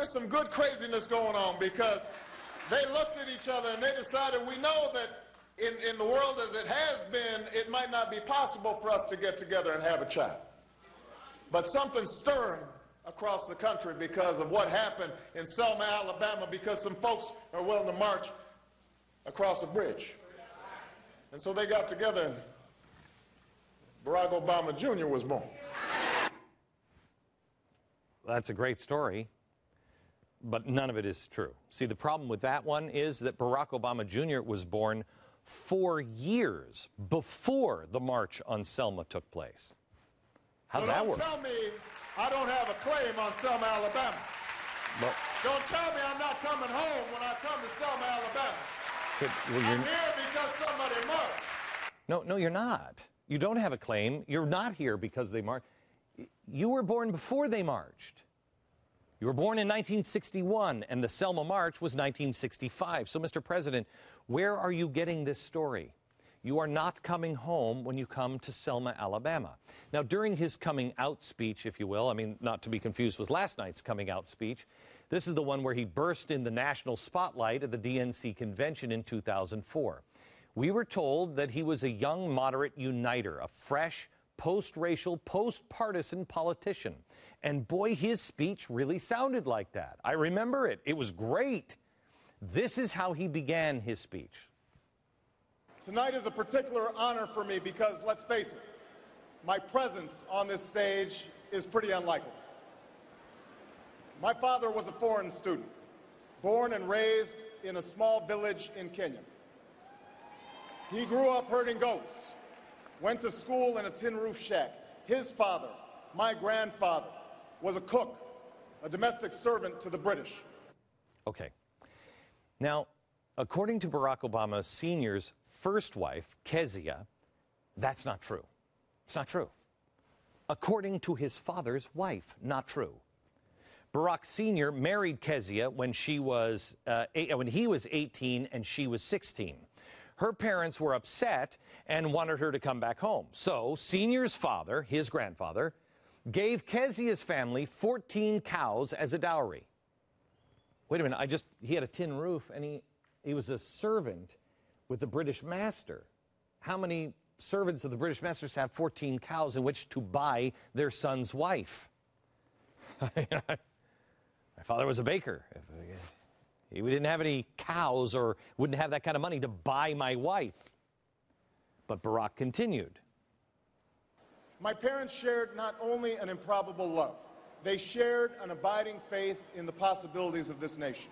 There's some good craziness going on because they looked at each other and they decided, we know that in the world as it has been, it might not be possible for us to get together and have a child. But something's stirring across the country because of what happened in Selma, Alabama, because some folks are willing to march across a bridge. And so they got together and Barack Obama Jr. was born. That's a great story, but none of it is true. See, the problem with that one is that Barack Obama Jr. was born 4 years before the march on Selma took place. How's that work? Don't tell me I don't have a claim on Selma, Alabama. Well, don't tell me I'm not coming home when I come to Selma, Alabama. I'm here because somebody marched. No, you're not. You don't have a claim. You're not here because they marched. You were born before they marched. You were born in 1961, and the Selma March was 1965. So, Mr. President, where are you getting this story? You are not coming home when you come to Selma, Alabama. Now, during his coming out speech, if you will, I mean, not to be confused with last night's coming out speech, this is the one where he burst in the national spotlight at the DNC convention in 2004. We were told that he was a young moderate uniter, a fresh, post-racial, post-partisan politician. And boy, his speech really sounded like that. I remember it. It was great. This is how he began his speech. Tonight is a particular honor for me because, let's face it, my presence on this stage is pretty unlikely. My father was a foreign student, born and raised in a small village in Kenya. He grew up herding goats, went to school in a tin roof shack. His father, my grandfather, was a cook, a domestic servant to the British. Okay. Now, according to Barack Obama Sr.'s first wife, Kezia, that's not true. It's not true. According to his father's wife, not true. Barack Sr. married Kezia when he was 18 and she was 16. Her parents were upset and wanted her to come back home. So Senior's father, his grandfather, gave Kezia's family 14 cows as a dowry. Wait a minute, he had a tin roof and he was a servant with the British master. How many servants of the British masters have 14 cows in which to buy their son's wife? My father was a baker. He didn't have any cows or wouldn't have that kind of money to buy my wife. But Barack continued. My parents shared not only an improbable love, they shared an abiding faith in the possibilities of this nation.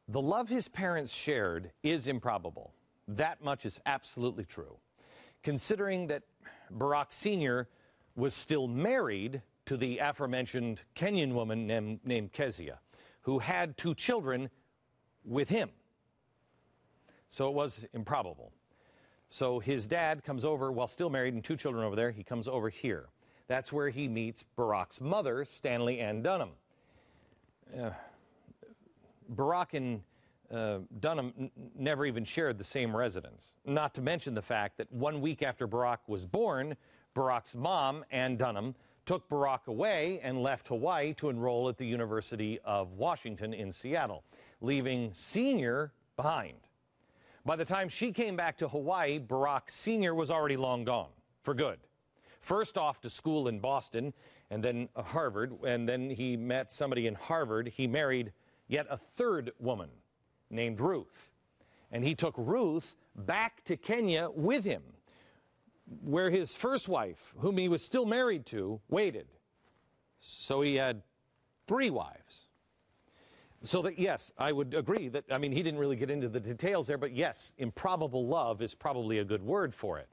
The love his parents shared is improbable. That much is absolutely true. Considering that Barack Sr. was still married to the aforementioned Kenyan woman named Kezia, who had 2 children with him. So it was improbable. So his dad comes over while still married and 2 children over there. He comes over here. That's where he meets Barack's mother, Stanley Ann Dunham. Barack and Dunham never even shared the same residence. Not to mention the fact that 1 week after Barack was born, Barack's mom, Ann Dunham, took Barack away and left Hawaii to enroll at the University of Washington in Seattle, leaving Sr. behind. By the time she came back to Hawaii, Barack Sr. was already long gone, for good. First off to school in Boston, and then Harvard, and then he met somebody in Harvard. He married yet a 3rd woman named Ruth. And he took Ruth back to Kenya with him, where his first wife, whom he was still married to, waited. So he had 3 wives. So that, yes, I would agree that, he didn't really get into the details there, but yes, improbable love is probably a good word for it.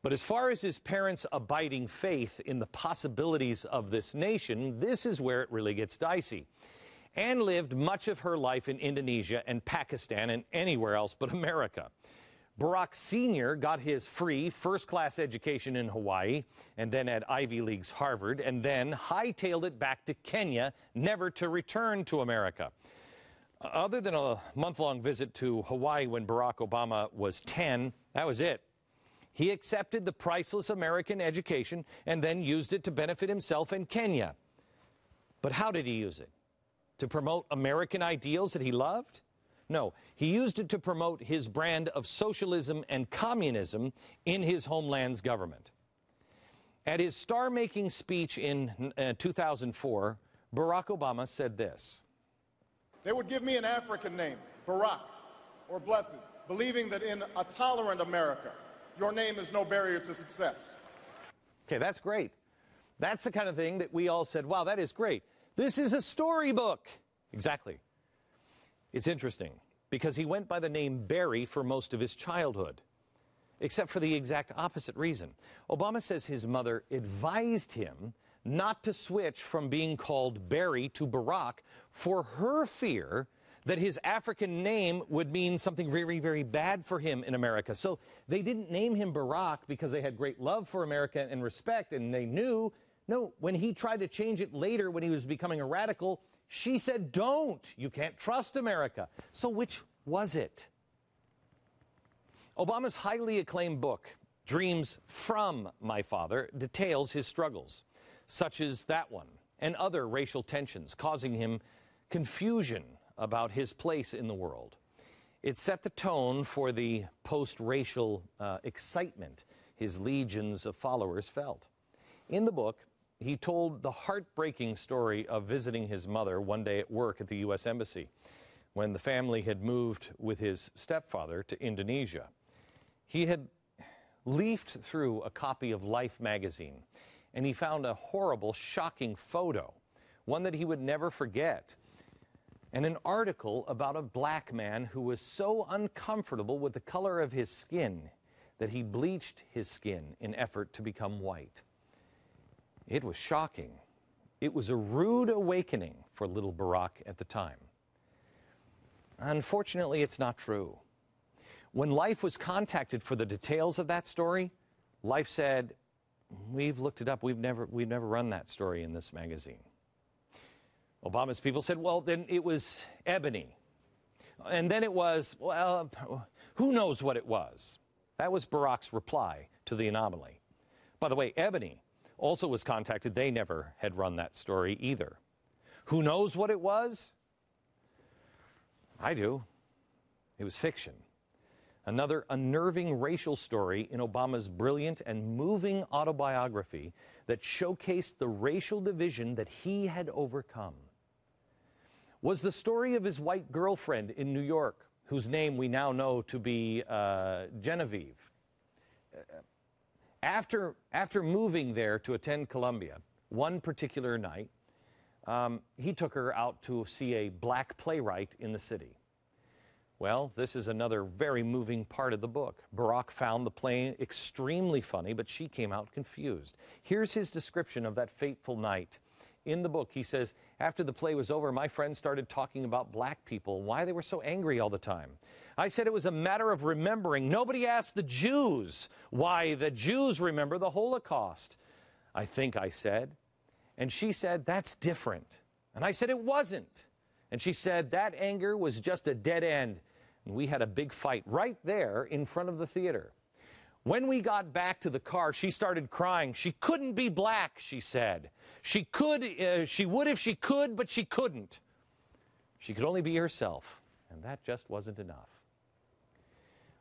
But as far as his parents' abiding faith in the possibilities of this nation, this is where it really gets dicey. Anne lived much of her life in Indonesia and Pakistan and anywhere else but America. Barack Sr. got his free first-class education in Hawaii and then at Ivy League's Harvard and then hightailed it back to Kenya, never to return to America. Other than a month-long visit to Hawaii when Barack Obama was 10, that was it. He accepted the priceless American education and then used it to benefit himself in Kenya. But how did he use it? To promote American ideals that he loved? No, he used it to promote his brand of socialism and communism in his homeland's government. At his star-making speech in 2004, Barack Obama said this. They would give me an African name, Barack, or Blessed, believing that in a tolerant America, your name is no barrier to success. Okay, that's great. That's the kind of thing that we all said, wow, that is great. This is a storybook. Exactly. It's interesting because he went by the name Barry for most of his childhood, except for the exact opposite reason. Obama says his mother advised him not to switch from being called Barry to Barack for her fear that his African name would mean something very, very bad for him in America. So they didn't name him Barack because they had great love for America and respect, and they knew. No, when he tried to change it later when he was becoming a radical, she said, don't. You can't trust America. So which was it? Obama's highly acclaimed book, Dreams from My Father, details his struggles, such as that one, and other racial tensions, causing him confusion about his place in the world. It set the tone for the post-racial excitement his legions of followers felt. In the book, he told the heartbreaking story of visiting his mother one day at work at the U.S. Embassy when the family had moved with his stepfather to Indonesia. He had leafed through a copy of Life magazine, and he found a horrible, shocking photo, one that he would never forget, and an article about a black man who was so uncomfortable with the color of his skin that he bleached his skin in effort to become white. It was shocking. It was a rude awakening for little Barack at the time. Unfortunately, it's not true. When Life was contacted for the details of that story, Life said, we've looked it up. We've never run that story in this magazine. Obama's people said, well, then it was Ebony. And then it was, well, who knows what it was? That was Barack's reply to the anomaly. By the way, Ebony also was contacted. They never had run that story either. Who knows what it was? I do. It was fiction. Another unnerving racial story in Obama's brilliant and moving autobiography that showcased the racial division that he had overcome. Was the story of his white girlfriend in New York, whose name we now know to be Genevieve. After moving there to attend Columbia, one particular night, he took her out to see a black playwright in the city. Well, this is another very moving part of the book. Barack found the play extremely funny, but she came out confused. Here's his description of that fateful night. In the book, he says, after the play was over, my friends started talking about black people, why they were so angry all the time. I said it was a matter of remembering. Nobody asked the Jews why the Jews remember the Holocaust. I think I said. And she said, that's different. And I said, it wasn't. And she said, that anger was just a dead end. And we had a big fight right there in front of the theater. When we got back to the car, she started crying. She couldn't be black, she said. She would if she could, but she couldn't. She could only be herself, and that just wasn't enough.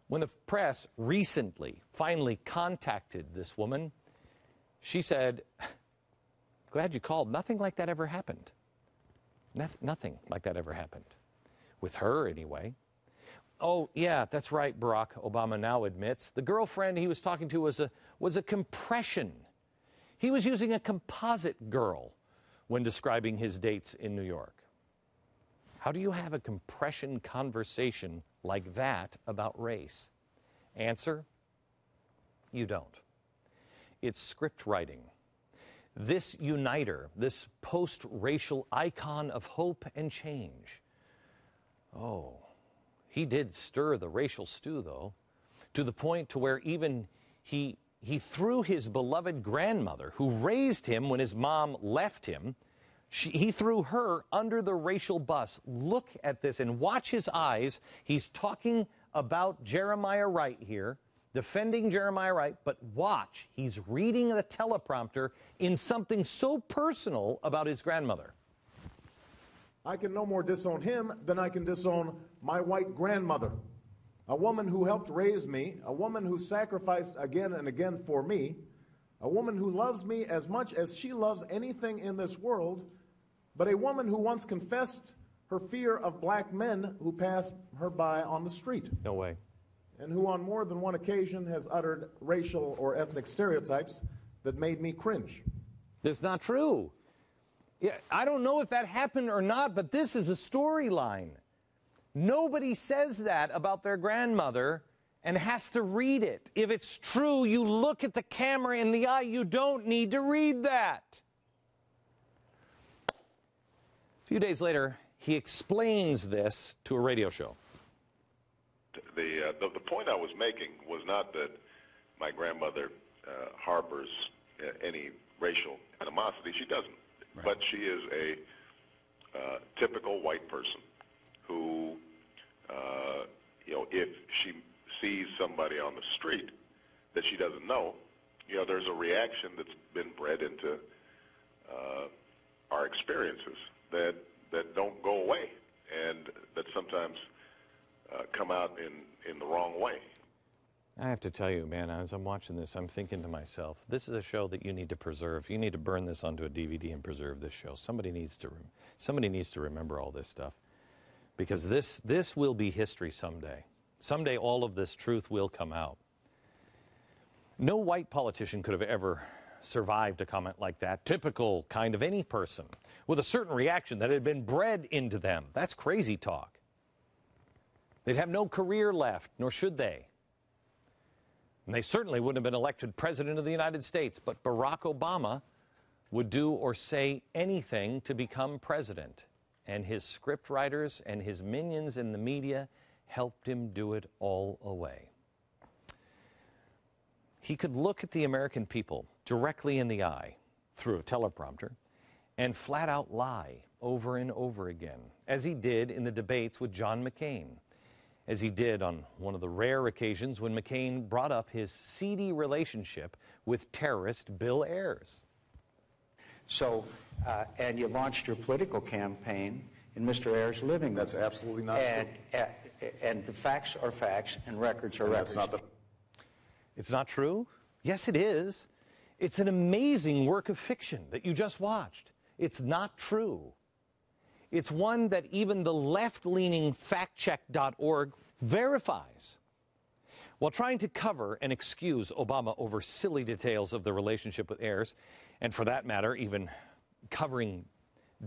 When the press recently, finally contacted this woman, she said, glad you called. Nothing like that ever happened. Nothing like that ever happened. With her, anyway. Oh, yeah, that's right, Barack Obama now admits. The girlfriend he was talking to was a compression. He was using a composite girl when describing his dates in New York. How do you have a compression conversation like that about race? Answer, you don't. It's script writing. This uniter, this post-racial icon of hope and change. Oh, he did stir the racial stew, though, to the point to where even he threw his beloved grandmother, who raised him when his mom left him, he threw her under the racial bus. Look at this and watch his eyes. He's talking about Jeremiah Wright here, defending Jeremiah Wright, but watch, he's reading the teleprompter in something so personal about his grandmother. I can no more disown him than I can disown my white grandmother, a woman who helped raise me, a woman who sacrificed again and again for me, a woman who loves me as much as she loves anything in this world, but a woman who once confessed her fear of black men who passed her by on the street. No way. And who on more than one occasion has uttered racial or ethnic stereotypes that made me cringe. That's not true. Yeah, I don't know if that happened or not, but this is a storyline. Nobody says that about their grandmother and has to read it. If it's true, you look at the camera in the eye. You don't need to read that. A few days later, he explains this to a radio show. The point I was making was not that my grandmother harbors any racial animosity. She doesn't. Right. But she is a typical white person who, if she sees somebody on the street that she doesn't know, there's a reaction that's been bred into our experiences that don't go away and that sometimes come out in the wrong way. I have to tell you, man, as I'm watching this, I'm thinking to myself, this is a show that you need to preserve. You need to burn this onto a DVD and preserve this show. Somebody needs to remember all this stuff, because this will be history someday. Someday all of this truth will come out. No white politician could have ever survived a comment like that, typical kind of any person, with a certain reaction that had been bred into them. That's crazy talk. They'd have no career left, nor should they. And they certainly wouldn't have been elected president of the United States, but Barack Obama would do or say anything to become president. And his scriptwriters and his minions in the media helped him do it all away. He could look at the American people directly in the eye through a teleprompter and flat out lie over and over again, as he did in the debates with John McCain, as he did on one of the rare occasions when McCain brought up his seedy relationship with terrorist Bill Ayers. So, and you launched your political campaign in Mr. Ayers' living room. That's absolutely not true. And the facts are facts and records are records. It's not true? Yes, it is. It's an amazing work of fiction that you just watched. It's not true. It's one that even the left-leaning factcheck.org verifies. While trying to cover and excuse Obama over silly details of the relationship with Ayers, and for that matter, even covering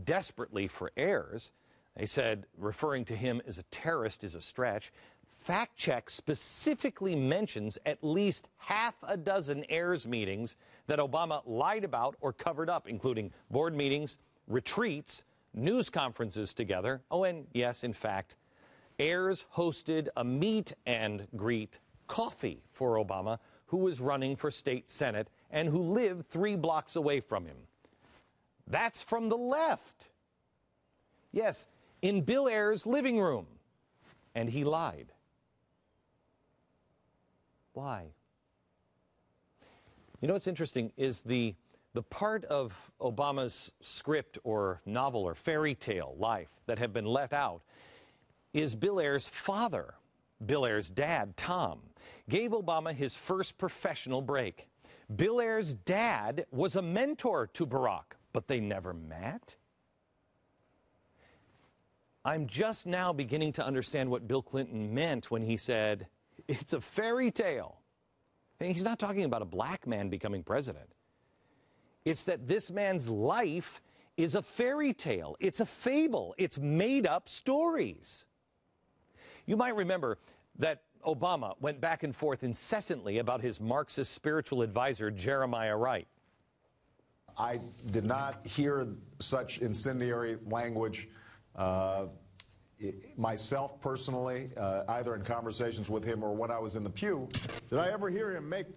desperately for Ayers, they said referring to him as a terrorist is a stretch. Fact Check specifically mentions at least half a dozen Ayers meetings that Obama lied about or covered up, including board meetings, retreats, news conferences together. Oh, and yes, in fact, Ayers hosted a meet and greet coffee for Obama, who was running for state senate and who lived 3 blocks away from him. That's from the left. Yes, in Bill Ayers' living room. And he lied. Why? You know what's interesting is the part of Obama's script or novel or fairy tale life that have been let out is Bill Ayers' father. Bill Ayers' dad, Tom, gave Obama his first professional break. Bill Ayers' dad was a mentor to Barack, but they never met. I'm just now beginning to understand what Bill Clinton meant when he said, it's a fairy tale. And he's not talking about a black man becoming president. It's that this man's life is a fairy tale. It's a fable. It's made up stories. You might remember that Obama went back and forth incessantly about his Marxist spiritual advisor, Jeremiah Wright. I did not hear such incendiary language myself personally, either in conversations with him or when I was in the pew. Did I ever hear him make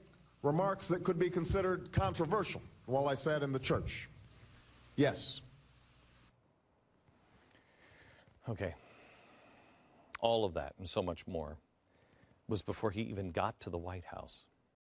remarks that could be considered controversial while I sat in the church? Yes. Okay. All of that and so much more was before he even got to the White House.